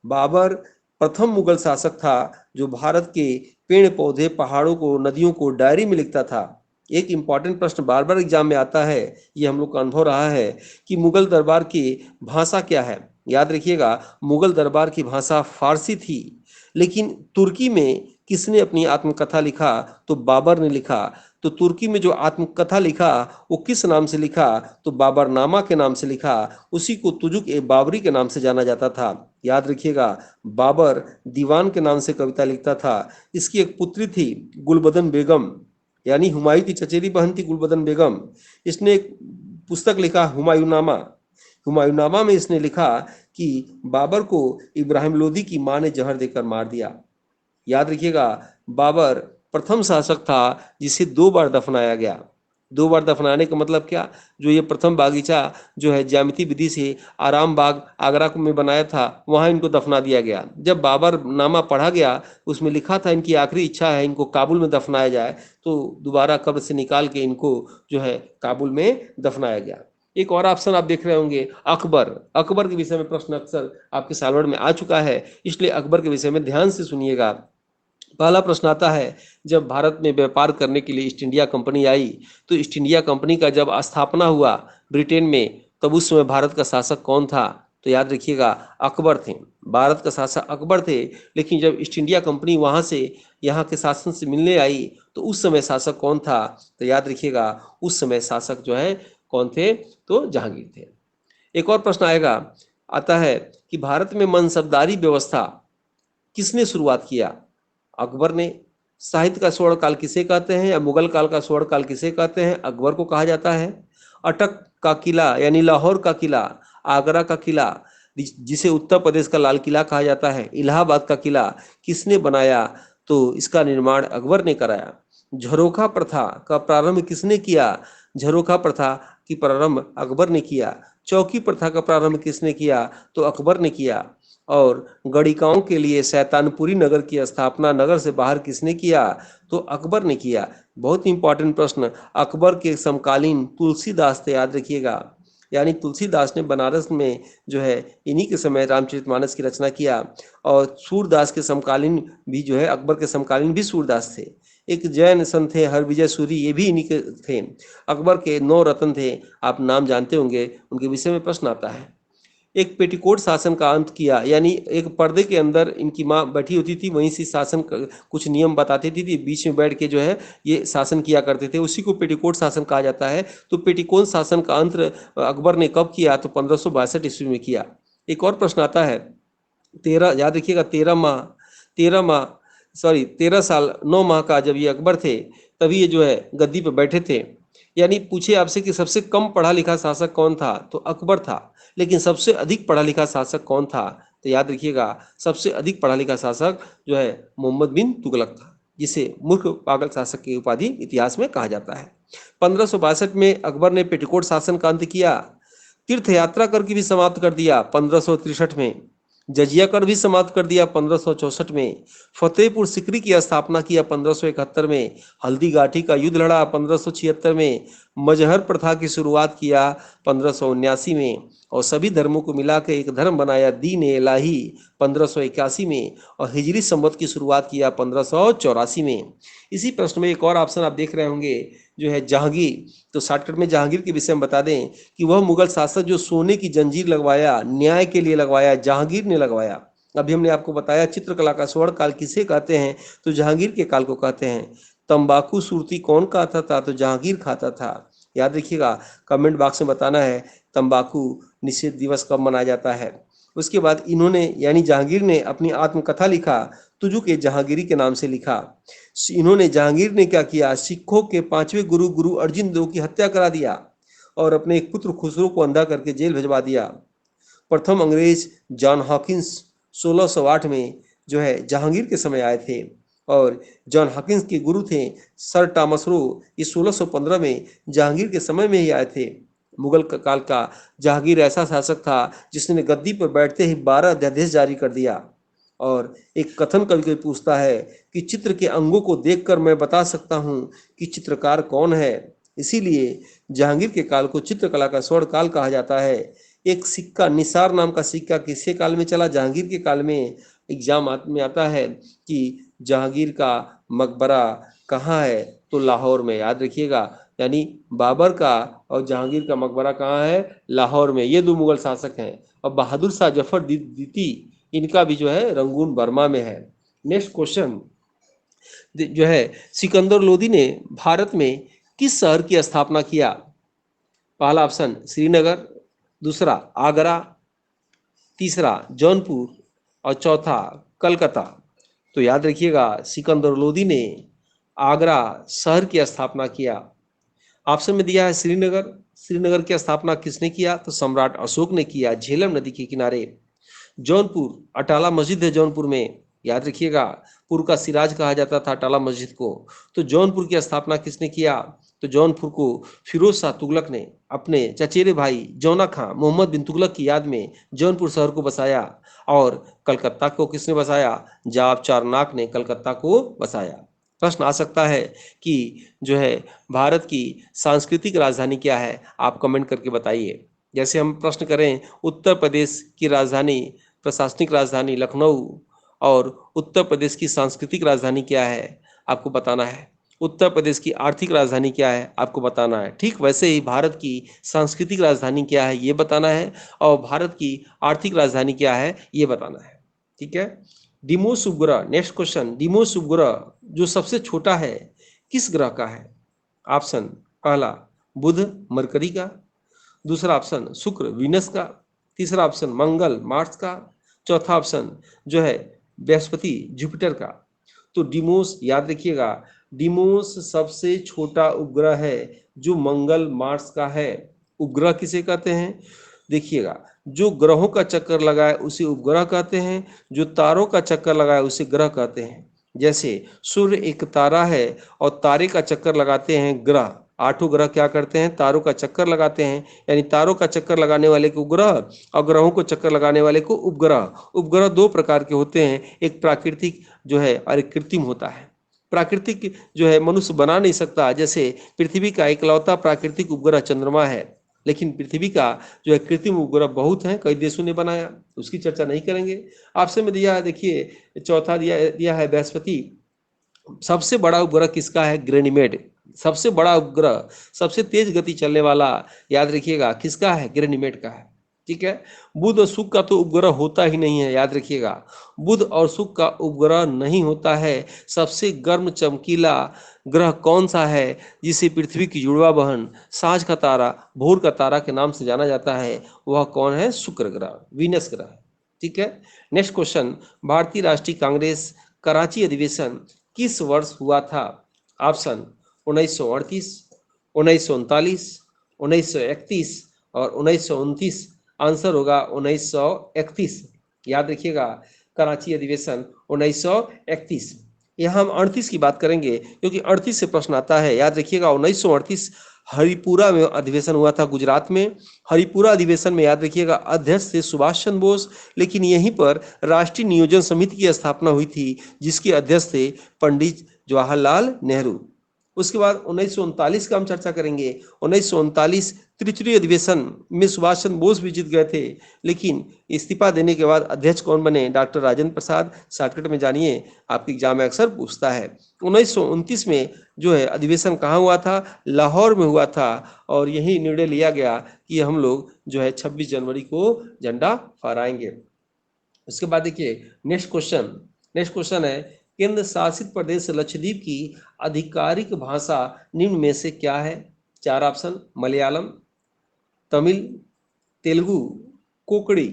बाबर प्रथम मुगल शासक था जो भारत के पेड़ पौधे, पहाड़ों को, नदियों को डायरी में लिखता था। एक इंपॉर्टेंट प्रश्न बार बार एग्जाम में आता है, ये हम लोग का अनुभव रहा है कि मुगल दरबार की भाषा क्या है। याद रखिएगा, मुगल दरबार की भाषा फारसी थी, लेकिन तुर्की में किसने अपनी आत्मकथा लिखा? तो बाबर ने लिखा। तो तुर्की में जो आत्मकथा लिखा वो किस नाम से लिखा? तो बाबरनामा के नाम से लिखा। उसी को तुजुक ए बाबरी के नाम से जाना जाता था। याद रखिएगा, बाबर दीवान के नाम से कविता लिखता था। इसकी एक पुत्री थी गुलबदन बेगम, यानी हुमायूं की चचेरी बहन थी गुलबदन बेगम। इसने एक पुस्तक लिखा हुमायूंनामा। हुमायूंनामा में इसने लिखा कि बाबर को इब्राहिम लोदी की मां ने जहर देकर मार दिया। याद रखिएगा, बाबर प्रथम शासक था जिसे 2 बार दफनाया गया। 2 बार दफनाने का मतलब क्या? जो ये प्रथम बागीचा जो है ज्यामिति विधि से आराम बाग आगरा में बनाया था, वहां इनको दफना दिया गया। जब बाबर नामा पढ़ा गया, उसमें लिखा था इनकी आखिरी इच्छा है इनको काबुल में दफनाया जाए, तो दोबारा कब्र से निकाल के इनको जो है काबुल में दफनाया गया। एक और ऑप्शन आप देख रहे होंगे, अकबर। अकबर के विषय में प्रश्न अक्सर आपके सालवर में आ चुका है, इसलिए अकबर के विषय में ध्यान से सुनिएगा। पहला प्रश्न आता है, जब भारत में व्यापार करने के लिए ईस्ट इंडिया कंपनी आई, तो ईस्ट इंडिया कंपनी का जब स्थापना हुआ ब्रिटेन में, तब उस समय भारत का शासक कौन था? तो याद रखिएगा, अकबर थे। भारत का शासक अकबर थे। लेकिन जब ईस्ट इंडिया कंपनी वहां से यहाँ के शासन से मिलने आई, तो उस समय शासक कौन था? तो याद रखिएगा, उस समय शासक जो है कौन थे? तो जहांगीर थे। एक और प्रश्न आएगा, आता है कि भारत में मनसबदारी व्यवस्था किसने शुरुआत किया? अकबर ने। साहित्य का स्वर्ण काल किसे कहते हैं, या मुगल काल का स्वर्ण काल किसे कहते हैं? अकबर को कहा जाता है। अटक का किला यानी लाहौर का किला, आगरा का किला जिसे उत्तर प्रदेश का लाल किला कहा जाता है, इलाहाबाद का किला किसने बनाया? तो इसका निर्माण अकबर ने कराया। झरोखा प्रथा का प्रारंभ किसने किया? झरोखा प्रथा की प्रारंभ अकबर ने किया। चौकी प्रथा का प्रारंभ किसने किया? तो अकबर ने किया। और गणिकाओं के लिए शैतानपुरी नगर की स्थापना नगर से बाहर किसने किया? तो अकबर ने किया। बहुत इंपॉर्टेंट प्रश्न, अकबर के समकालीन तुलसीदास थे, याद रखिएगा। यानी तुलसीदास ने बनारस में जो है इन्हीं के समय रामचरितमानस की रचना किया। और सूरदास के समकालीन भी जो है, अकबर के समकालीन भी सूरदास थे। एक जैन संत थे हरविजय सूरी, ये भी इन्हीं के थे। अकबर के 9 रत्न थे, आप नाम जानते होंगे, उनके विषय में प्रश्न आता है। एक पेटीकोट शासन का अंत किया, यानी एक पर्दे के अंदर इनकी माँ बैठी होती थी, वहीं से शासन कुछ नियम बताती थी, बीच में बैठ के जो है ये शासन किया करते थे, उसी को पेटीकोट शासन कहा जाता है। तो पेटीकोट शासन का अंत अकबर ने कब किया? तो 1562 ईस्वी में किया। एक और प्रश्न आता है, 13, याद रखिएगा, 13 साल 9 माह का जब ये अकबर थे, तभी ये जो है गद्दी पर बैठे थे। यानी पूछे आपसे कि सबसे कम पढ़ा लिखा शासक कौन था? तो अकबर था। लेकिन सबसे अधिक पढ़ा लिखा शासक कौन था? तो याद रखिएगा, सबसे अधिक पढ़ा लिखा शासक जो है मोहम्मद बिन तुगलक था, जिसे मूर्ख पागल शासक की उपाधि इतिहास में कहा जाता है। 1562 में अकबर ने पेटीकोट शासन का अंत किया। तीर्थ यात्रा कर भी समाप्त कर दिया 1563 में। जजिया कर भी समाप्त कर दिया 1564 में। फतेहपुर सिकरी की स्थापना किया 1571 में। हल्दी घाटी का युद्ध लड़ा 1576 में। मजहर प्रथा की शुरुआत किया 1579 में। और सभी धर्मों को मिलाकर एक धर्म बनाया दीन इलाही 1581 में। और हिजरी संवत की शुरुआत किया 1584 में। इसी प्रश्न में एक और ऑप्शन आप देख रहे होंगे, जो है जहांगीर। तो शॉर्टकट में जहांगीर के विषय में बता दें कि वह मुगल शासक जो सोने की जंजीर लगवाया, न्याय के लिए लगवाया, जहांगीर ने लगवाया। अभी हमने आपको बताया चित्रकला का स्वर्ण काल किसे कहते हैं? तो जहांगीर के काल को कहते हैं। तंबाकू सुरती कौन खाता था? तो जहांगीर खाता था। याद रखिएगा, कमेंट बॉक्स में बताना है तंबाकू निषेध दिवस कब मनाया जाता है। उसके बाद इन्होंने यानी जहांगीर ने अपनी आत्मकथा लिखा, तुजुक ए जहांगीरी के नाम से लिखा। इन्होंने जहांगीर ने क्या किया? सिखों के 5वें गुरु गुरु अर्जुन देव की हत्या करा दिया और अपने एक पुत्र खुसरो को अंधा करके जेल भिजवा दिया। प्रथम अंग्रेज जॉन हॉकिंस 1608 में जो है जहांगीर के समय आए थे और जॉन हॉकिंस के गुरु थे सर टॉमस रो। ये 1615 में जहांगीर के समय में ही आए थे। मुगल काल का जहांगीर ऐसा शासक था जिसने गद्दी पर बैठते ही 12 अध्यादेश जारी कर दिया। और एक कथन कभी कभी पूछता है कि चित्र के अंगों को देखकर मैं बता सकता हूँ कि चित्रकार कौन है। इसीलिए जहांगीर के काल को चित्रकला का स्वर्ण काल कहा जाता है। एक सिक्का, निसार नाम का सिक्का किसके काल में चला? जहांगीर के काल में। एग्जाम में आता है कि जहांगीर का मकबरा कहाँ है, तो लाहौर में, याद रखिएगा। यानी बाबर का और जहांगीर का मकबरा कहाँ है? लाहौर में। ये दो मुगल शासक हैं। और बहादुर शाह जफर द्वितीय, इनका भी जो है रंगून बर्मा में है। नेक्स्ट क्वेश्चन जो है, सिकंदर लोदी ने भारत में किस शहर की स्थापना किया? पहला ऑप्शन श्रीनगर, दूसरा आगरा, तीसरा जौनपुर और चौथा कलकत्ता। तो याद रखिएगा, सिकंदर लोदी ने आगरा शहर की स्थापना किया। ऑप्शन में दिया है श्रीनगर। श्रीनगर की स्थापना किसने किया? तो सम्राट अशोक ने किया, झेलम नदी के किनारे। जौनपुर, अटाला मस्जिद है जौनपुर में, याद रखिएगा। पुर का सिराज कहा जाता था अटाला मस्जिद को। तो जौनपुर की स्थापना किसने किया? तो जौनपुर को फिरोज शाह तुगलक ने अपने चचेरे भाई जौना खां मोहम्मद बिन तुगलक की याद में जौनपुर शहर को बसाया। और कलकत्ता को किसने बसाया? जाब चारनाक ने कलकत्ता को बसाया। प्रश्न आ सकता है कि जो है भारत की सांस्कृतिक राजधानी क्या है? आप कमेंट करके बताइए। जैसे हम प्रश्न करें, उत्तर प्रदेश की राजधानी, प्रशासनिक राजधानी लखनऊ, और उत्तर प्रदेश की सांस्कृतिक राजधानी क्या है? आपको बताना है। उत्तर प्रदेश की आर्थिक राजधानी क्या है? आपको बताना है। ठीक वैसे ही भारत की सांस्कृतिक राजधानी क्या है, ये बताना है। और भारत की आर्थिक राजधानी क्या है, ये बताना है। ठीक है। डिमोस उपग्रह, नेक्स्ट क्वेश्चन, डिमोस उपग्रह जो सबसे छोटा है किस ग्रह का है? ऑप्शन पहला बुध मरकरी का, दूसरा ऑप्शन शुक्र वीनस का, तीसरा ऑप्शन मंगल मार्स का, चौथा ऑप्शन जो है बृहस्पति जुपिटर का। तो डिमोस, याद रखिएगा, डिमोस सबसे छोटा उपग्रह है जो मंगल मार्स का है। उपग्रह किसे कहते हैं? देखिएगा, जो ग्रहों का चक्कर लगाए उसे उपग्रह कहते हैं, जो तारों का चक्कर लगाए उसे ग्रह कहते हैं। जैसे सूर्य एक तारा है और तारे का चक्कर लगाते हैं ग्रह। आठों ग्रह क्या करते हैं? तारों का चक्कर लगाते हैं। यानी तारों का चक्कर लगाने वाले को ग्रह और ग्रहों को चक्कर लगाने वाले को उपग्रह। उपग्रह दो प्रकार के होते हैं, एक प्राकृतिक जो है और एक कृत्रिम होता है। प्राकृतिक जो है मनुष्य बना नहीं सकता, जैसे पृथ्वी का इकलौता प्राकृतिक उपग्रह चंद्रमा है। लेकिन पृथ्वी का जो है कृत्रिम उपग्रह बहुत हैं, कई देशों ने बनाया, उसकी चर्चा नहीं करेंगे। ऑप्शन में दिया है, देखिए चौथा दिया है बृहस्पति। सबसे बड़ा उपग्रह किसका है? गैनीमेड। सबसे बड़ा उपग्रह, सबसे तेज गति चलने वाला, याद रखिएगा, किसका है? गैनीमेड का है। ठीक है। बुध और शुक्र का तो उपग्रह होता ही नहीं है, याद रखिएगा। बुध और शुक्र का उपग्रह नहीं होता है। सबसे गर्म चमकीला ग्रह कौन सा है जिसे पृथ्वी की जुड़वा बहन, साँझ का तारा, भोर का तारा के नाम से जाना जाता है? वह कौन है? शुक्र ग्रह, वीनस ग्रह। ठीक है। नेक्स्ट क्वेश्चन, भारतीय राष्ट्रीय कांग्रेस कराची अधिवेशन किस वर्ष हुआ था? ऑप्शन 1938, 1939, 1931 और 1929। आंसर होगा 1931। याद रखिएगा, कराची अधिवेशन 1931। यहाँ हम 38 की बात करेंगे क्योंकि 38 से प्रश्न आता है। याद रखिएगा 1938 हरिपुरा में अधिवेशन हुआ था, गुजरात में। हरिपुरा अधिवेशन में याद रखिएगा अध्यक्ष थे सुभाष चंद्र बोस। लेकिन यहीं पर राष्ट्रीय नियोजन समिति की स्थापना हुई थी जिसके अध्यक्ष थे पंडित जवाहरलाल नेहरू। उसके बाद 1939 का हम चर्चा करेंगे। 1939 त्रिचुरी अधिवेशन में सुभाष चंद्र बोस भी जीत गए थे, लेकिन इस्तीफा देने के बाद अध्यक्ष कौन बने? डॉक्टर राजेंद्र प्रसाद। शॉर्टकट में जानिए, आपके एग्जाम में अक्सर पूछता है। 1929 में जो है अधिवेशन कहाँ हुआ था? लाहौर में हुआ था। और यही निर्णय लिया गया कि हम लोग जो है 26 जनवरी को झंडा फहराएंगे। उसके बाद देखिए नेक्स्ट क्वेश्चन है, केंद्र शासित प्रदेश लक्षद्वीप की आधिकारिक भाषा निम्न में से क्या है? चार ऑप्शन, मलयालम, तमिल, तेलुगु, कोंकणी।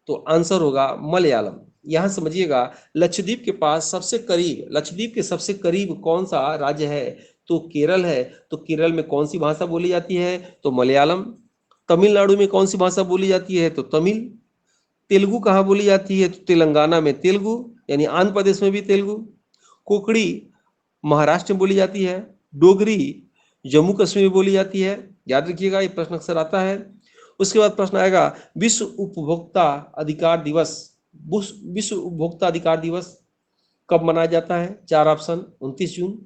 तो आंसर होगा मलयालम। यहां समझिएगा, लक्षद्वीप के पास सबसे करीब, लक्षद्वीप के सबसे करीब कौन सा राज्य है? तो केरल है। तो केरल में कौन सी भाषा बोली जाती है? तो मलयालम। तमिलनाडु में कौन सी भाषा बोली जाती है? तो तमिल। तेलुगु कहाँ बोली जाती है? तो तेलंगाना में तेलुगु, यानी आंध्र प्रदेश में भी तेलुगु। कोकड़ी महाराष्ट्र में बोली जाती है, डोगरी जम्मू कश्मीर में बोली जाती है। याद रखिएगा, ये प्रश्न अक्सर आता है। उसके बाद प्रश्न आएगा विश्व उपभोक्ता अधिकार दिवस। विश्व उपभोक्ता अधिकार दिवस कब मनाया जाता है? 4 ऑप्शन 29 जून,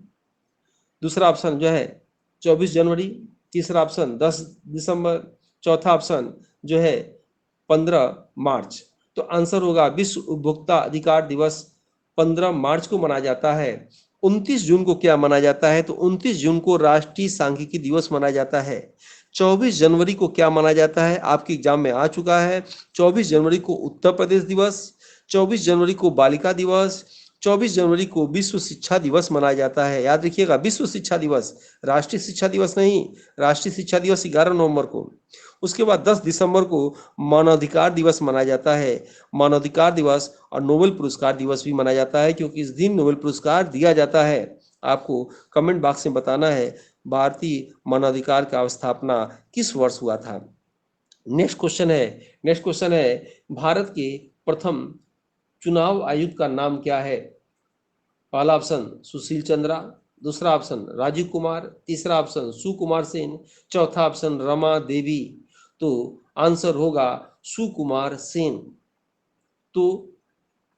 दूसरा ऑप्शन जो है 24 जनवरी, तीसरा ऑप्शन 10 दिसंबर, चौथा ऑप्शन जो है 15 मार्च। तो आंसर होगा विश्व उपभोक्ता अधिकार दिवस 15 मार्च को मनाया जाता है। 29 जून को क्या मनाया जाता है? तो 29 जून को राष्ट्रीय सांख्यिकी दिवस मनाया जाता है। 24 जनवरी को क्या मनाया जाता है? आपके एग्जाम में आ चुका है। 24 जनवरी को उत्तर प्रदेश दिवस, 24 जनवरी को बालिका दिवस, 24 जनवरी को विश्व शिक्षा दिवस मनाया जाता है। याद रखिएगा, विश्व शिक्षा दिवस, राष्ट्रीय शिक्षा दिवस नहीं। राष्ट्रीय शिक्षा दिवस 11 नवंबर को। उसके बाद 10 दिसंबर को मानवाधिकार दिवस मनाया जाता है। मानवाधिकार दिवस और नोबेल पुरस्कार दिवस भी मनाया जाता है, क्योंकि इस दिन नोबेल पुरस्कार दिया जाता है। आपको कमेंट बॉक्स में बताना है भारतीय मानवाधिकार का स्थापना किस वर्ष हुआ था। नेक्स्ट क्वेश्चन है भारत के प्रथम चुनाव आयुक्त का नाम क्या है? पहला ऑप्शन सुशील चंद्रा, दूसरा ऑप्शन राजीव कुमार, तीसरा ऑप्शन सुकुमार सेन, चौथा ऑप्शन रमा देवी। तो आंसर होगा सुकुमार सेन। तो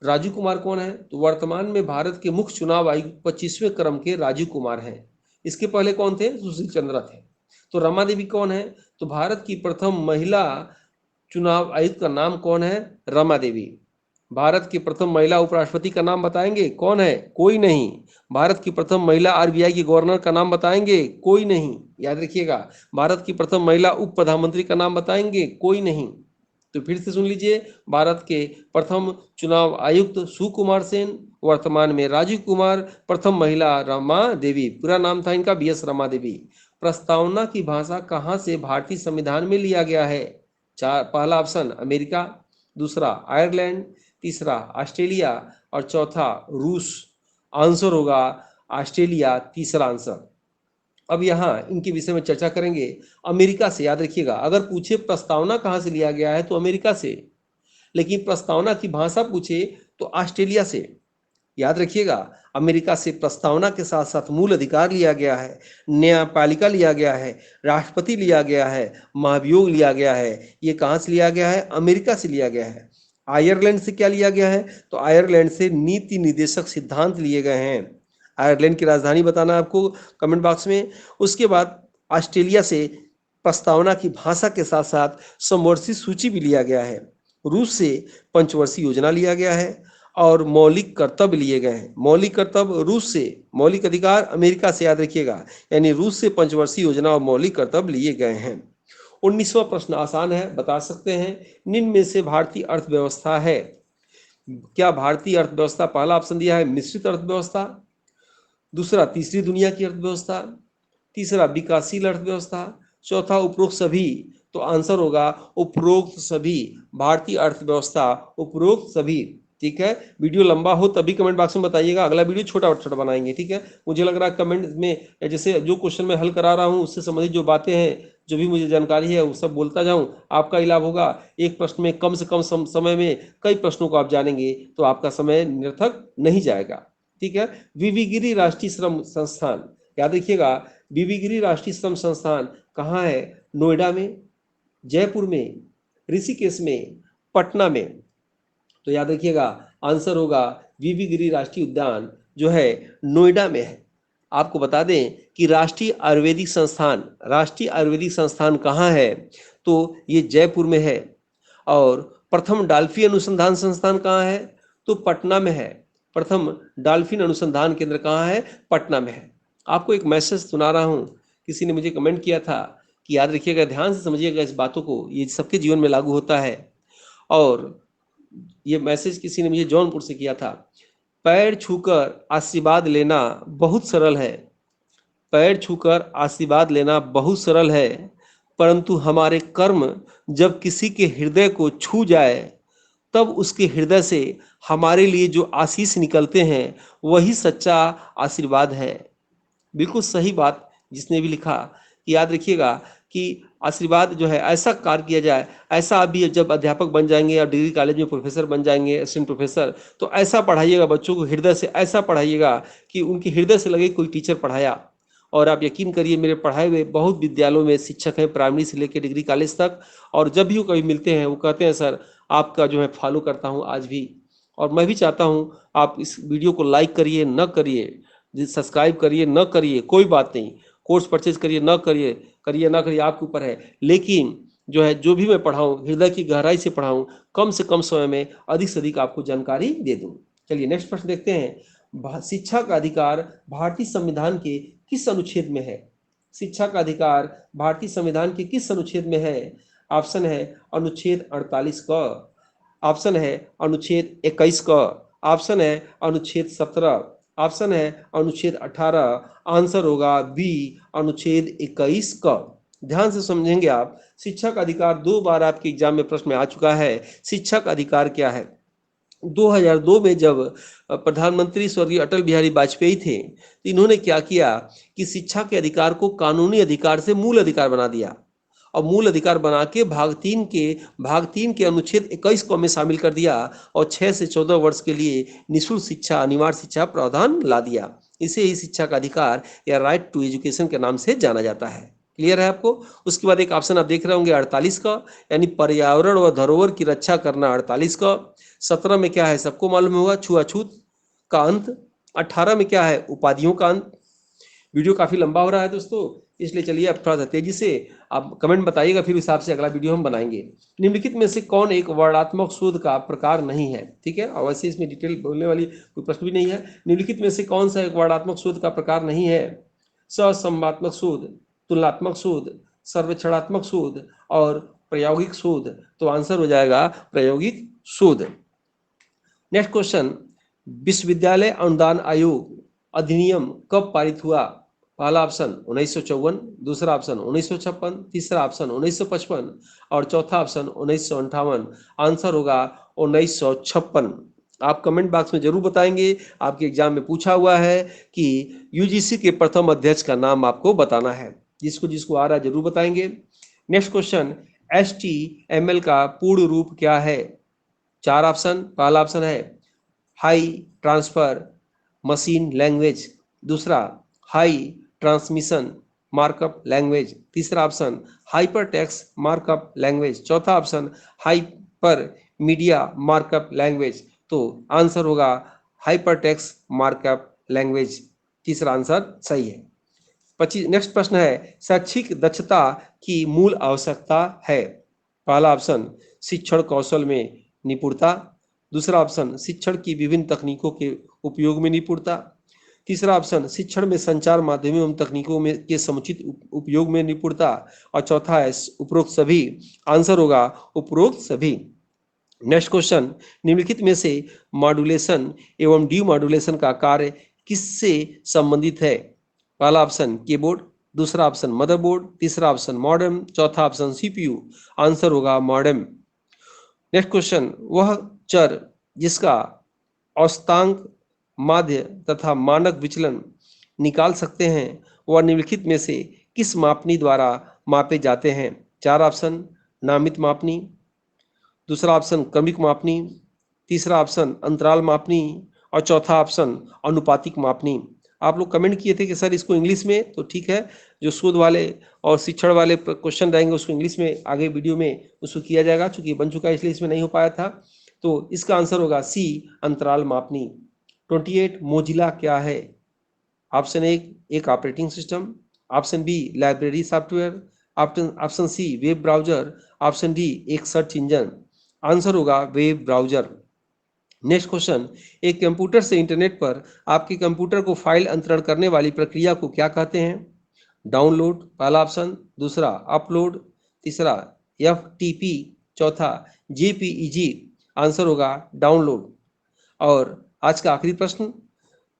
राजीव कुमार कौन है? तो वर्तमान में भारत के मुख्य चुनाव आयुक्त 25वें क्रम के राजीव कुमार हैं। इसके पहले कौन थे? सुशील चंद्रा थे। तो रमा देवी कौन है? तो भारत की प्रथम महिला चुनाव आयुक्त का नाम कौन है? रमा देवी। भारत की प्रथम महिला उपराष्ट्रपति का नाम बताएंगे? कौन है? कोई नहीं। भारत की प्रथम महिला आरबीआई की गवर्नर का नाम बताएंगे? कोई नहीं। याद रखिएगा, भारत की प्रथम महिला उप प्रधानमंत्री का नाम बताएंगे? कोई नहीं। तो फिर से सुन लीजिए, भारत के प्रथम चुनाव आयुक्त सुकुमार सेन, वर्तमान में राजीव कुमार, प्रथम महिला रमा देवी। पूरा नाम था इनका बीएस रमा देवी। प्रस्तावना की भाषा कहाँ से भारतीय संविधान में लिया गया है? पहला ऑप्शन अमेरिका, दूसरा आयरलैंड, तीसरा ऑस्ट्रेलिया और चौथा रूस। आंसर होगा ऑस्ट्रेलिया, तीसरा आंसर। अब यहाँ इनके विषय में चर्चा करेंगे। अमेरिका से, याद रखिएगा, अगर पूछे प्रस्तावना कहाँ से लिया गया है तो अमेरिका से, लेकिन प्रस्तावना की भाषा पूछे तो ऑस्ट्रेलिया से। याद रखिएगा, अमेरिका से प्रस्तावना के साथ साथ मूल अधिकार लिया गया है, न्यायपालिका लिया गया है, राष्ट्रपति लिया गया है, महाभियोग लिया गया है। ये कहाँ से लिया गया है? अमेरिका से लिया गया है। आयरलैंड से क्या लिया गया है? तो आयरलैंड से नीति निर्देशक सिद्धांत लिए गए हैं। आयरलैंड की राजधानी बताना आपको कमेंट बॉक्स में। उसके बाद ऑस्ट्रेलिया से प्रस्तावना की भाषा के साथ साथ समवर्षीय सूची भी लिया गया है। रूस से पंचवर्षीय योजना लिया गया है और मौलिक कर्तव्य लिए गए हैं। मौलिक कर्तव्य रूस से, मौलिक अधिकार अमेरिका से। याद रखिएगा, यानी रूस से पंचवर्षीय योजना और मौलिक कर्तव्य लिए गए हैं। 19वां प्रश्न आसान है, बता सकते हैं। निम्न में से भारतीय अर्थव्यवस्था है क्या? भारतीय अर्थव्यवस्था, पहला ऑप्शन दिया है मिश्रित अर्थव्यवस्था, दूसरा तीसरी दुनिया की अर्थव्यवस्था, तीसरा विकासशील अर्थव्यवस्था, चौथा उपरोक्त सभी। तो आंसर होगा उपरोक्त सभी। भारतीय अर्थव्यवस्था उपरोक्त सभी। ठीक है, वीडियो लंबा हो तभी कमेंट बॉक्स में बताइएगा, अगला वीडियो छोटा छोटा बनाएंगे। ठीक है, मुझे लग रहा है कमेंट में जैसे जो क्वेश्चन मैं हल करा रहा हूँ उससे संबंधित जो बातें हैं, जो भी मुझे जानकारी है वो सब बोलता जाऊं, आपका ही लाभ होगा। एक प्रश्न में कम से कम समय में कई प्रश्नों को आप जानेंगे तो आपका समय निरर्थक नहीं जाएगा। ठीक है, वीवी गिरी राष्ट्रीय श्रम संस्थान, याद रखिएगा, वीवी गिरी राष्ट्रीय श्रम संस्थान कहाँ है? नोएडा में, जयपुर में, ऋषिकेश में, पटना में। तो याद रखिएगा, आंसर होगा वीवी गिरी राष्ट्रीय उद्यान जो है नोएडा में है। आपको बता दें कि राष्ट्रीय आयुर्वेदिक संस्थान कहाँ है? तो ये जयपुर में है। और प्रथम डॉल्फिन अनुसंधान संस्थान कहाँ है? तो पटना में है। प्रथम डॉल्फिन अनुसंधान केंद्र कहाँ है? पटना में है। आपको एक मैसेज सुना रहा हूँ, किसी ने मुझे कमेंट किया था कि याद रखिएगा, ध्यान से समझिएगा इस बातों को, ये सबके जीवन में लागू होता है। और ये मैसेज किसी ने मुझे जौनपुर से किया था। पैर छूकर आशीर्वाद लेना बहुत सरल है, पैर छूकर आशीर्वाद लेना बहुत सरल है, परंतु हमारे कर्म जब किसी के हृदय को छू जाए तब उसके हृदय से हमारे लिए जो आशीष निकलते हैं वही सच्चा आशीर्वाद है। बिल्कुल सही बात जिसने भी लिखा। याद रखिएगा कि आशीर्वाद जो है ऐसा कार्य किया जाए, ऐसा आप भी जब अध्यापक बन जाएंगे या डिग्री कॉलेज में प्रोफेसर बन जाएंगे, असिस्टेंट प्रोफेसर, तो ऐसा पढ़ाइएगा बच्चों को, हृदय से ऐसा पढ़ाइएगा कि उनके हृदय से लगे कोई टीचर पढ़ाया। और आप यकीन करिए, मेरे पढ़ाए हुए बहुत विद्यालयों में शिक्षक हैं, प्राइमरी से लेकर डिग्री कॉलेज तक, और जब भी वो कभी मिलते हैं वो कहते हैं सर आपका जो है फॉलो करता हूँ आज भी। और मैं भी चाहता हूँ आप इस वीडियो को लाइक करिए न करिए, सब्सक्राइब करिए न करिए, कोई बात नहीं, कोर्स परचेज करिए न करिए, करिए ना करिए आपके ऊपर है, लेकिन जो है जो भी मैं पढ़ाऊँ हृदय की गहराई से पढ़ाऊँ, कम से कम समय में अधिक से अधिक आपको जानकारी दे दूँ। चलिए नेक्स्ट प्रश्न देखते हैं। शिक्षा का अधिकार भारतीय संविधान के किस अनुच्छेद में है? शिक्षा का अधिकार भारतीय संविधान के किस अनुच्छेद में है? ऑप्शन है अनुच्छेद 48 का, ऑप्शन है अनुच्छेद 21 का, ऑप्शन है अनुच्छेद 17, ऑप्शन है अनुच्छेद 18। आंसर होगा बी अनुच्छेद 21 का। ध्यान से समझेंगे आप। शिक्षा का अधिकार 2 बार आपके एग्जाम में प्रश्न में आ चुका है। शिक्षा का अधिकार क्या है? 2002 में जब प्रधानमंत्री स्वर्गीय अटल बिहारी वाजपेयी थे, तो इन्होंने क्या किया कि शिक्षा के अधिकार को कानूनी अधिकार से मूल अधिकार बना दिया, और मूल अधिकार बना के भाग 3 के अनुच्छेद 21 को में शामिल कर दिया, और 6 से 14 वर्ष के लिए निःशुल्क शिक्षा, अनिवार्य शिक्षा प्रावधान ला दिया। इसे ही शिक्षा का अधिकार या राइट टू एजुकेशन के नाम से जाना जाता है। क्लियर है आपको? उसके बाद एक ऑप्शन आप देख रहे होंगे 48 का, यानी पर्यावरण व धरोहर की रक्षा करना 48 का। 17 में क्या है सबको मालूम होगा, छुआछूत का अंत। 18 में क्या है, उपाधियों का अंत। वीडियो काफी लंबा हो रहा है दोस्तों, इसलिए चलिए अब थोड़ा सा तेजी से आप कमेंट बताइएगा, फिर हिसाब से अगला वीडियो हम बनाएंगे। निम्नलिखित में से कौन एक वर्णात्मक शोध का प्रकार नहीं है? ठीक है, और वैसे इसमें डिटेल बोलने वाली कोई प्रश्न भी नहीं है। निम्नलिखित में से कौन सा एक वर्णात्मक शोध का प्रकार नहीं है? सहसंवादात्मक शोध, तुलनात्मक शोध, सर्वेक्षणात्मक शोध और प्रायोगिक शोध। तो आंसर हो जाएगा प्रायोगिक शोध। नेक्स्ट क्वेश्चन, विश्वविद्यालय अनुदान आयोग अधिनियम कब पारित हुआ? पहला ऑप्शन 1954, दूसरा ऑप्शन 1956, तीसरा ऑप्शन 1955 और चौथा ऑप्शन 1958। आंसर होगा 1956। आप कमेंट बॉक्स में जरूर बताएंगे। आपके एग्जाम में पूछा हुआ है कि यूजीसी के प्रथम अध्यक्ष का नाम आपको बताना है। जिसको आ रहा है जरूर बताएंगे। नेक्स्ट क्वेश्चन, HTML का पूर्ण रूप क्या है? 4 ऑप्शन। पहला ऑप्शन है हाई ट्रांसफर मशीन लैंग्वेज, दूसरा हाई ट्रांसमिशन मार्कअप लैंग्वेज, तीसरा option hyper text markup language, चौथा option hyper media markup language. तो आंसर होगा हाइपर टेक्स्ट मार्कअप लैंग्वेज, तीसरा आंसर सही है। 25। नेक्स्ट प्रश्न है, शैक्षिक दक्षता की मूल आवश्यकता है? पहला ऑप्शन शिक्षण कौशल में निपुणता, दूसरा ऑप्शन शिक्षण की विभिन्न तकनीकों के उपयोग में निपुणता, तीसरा ऑप्शन शिक्षण में संचार माध्यमों एवं तकनीकों में के समुचित उपयोग में निपुणता, और चौथा है उपरोक्त सभी। आंसर होगा उपरोक्त सभी। नेक्स्ट क्वेश्चन, निम्नलिखित में से मॉड्यूलेशन एवं डीमॉड्यूलेशन का कार्य किससे संबंधित है? पहला ऑप्शन कीबोर्ड, दूसरा ऑप्शन मदरबोर्ड, तीसरा ऑप्शन मॉडेम, चौथा ऑप्शन CPU। आंसर होगा मॉडेम। नेक्स्ट क्वेश्चन, वह चर जिसका औसतांक, माध्य तथा मानक विचलन निकाल सकते हैं वह निम्नलिखित में से किस मापनी द्वारा मापे जाते हैं? 4 ऑप्शन नामित मापनी, दूसरा ऑप्शन क्रमिक मापनी, तीसरा ऑप्शन अंतराल मापनी और चौथा ऑप्शन अनुपातिक मापनी। आप लोग कमेंट किए थे कि सर इसको इंग्लिश में, तो ठीक है, जो शोध वाले और शिक्षण वाले क्वेश्चन रहेंगे उसको इंग्लिश में आगे वीडियो में उसको किया जाएगा, चूंकि बन चुका है इसलिए इसमें नहीं हो पाया था। तो इसका आंसर होगा C अंतराल मापनी। 28 मोजिला क्या है? ऑप्शन एक operating system, option B library software, option C web browser, option D एक सर्च इंजन। आंसर होगा वेब ब्राउजर। नेक्स्ट क्वेश्चन, एक कंप्यूटर से इंटरनेट पर आपके कंप्यूटर को फाइल अंतरण करने वाली प्रक्रिया को क्या कहते हैं? डाउनलोड पहला ऑप्शन, दूसरा अपलोड, तीसरा FTP, चौथा JPEG। आंसर होगा डाउनलोड। और आज का आखिरी प्रश्न,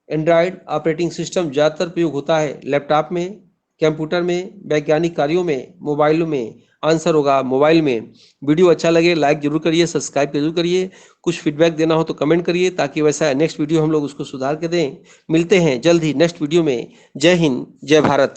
एंड्रॉयड ऑपरेटिंग सिस्टम ज़्यादातर प्रयोग होता है लैपटॉप में, कंप्यूटर में, वैज्ञानिक कार्यों में, मोबाइलों में। आंसर होगा मोबाइल में। वीडियो अच्छा लगे लाइक जरूर करिए, सब्सक्राइब जरूर करिए। कुछ फीडबैक देना हो तो कमेंट करिए, ताकि वैसा नेक्स्ट वीडियो हम लोग उसको सुधार के दें। मिलते हैं जल्द ही नेक्स्ट वीडियो में। जय हिंद, जय भारत।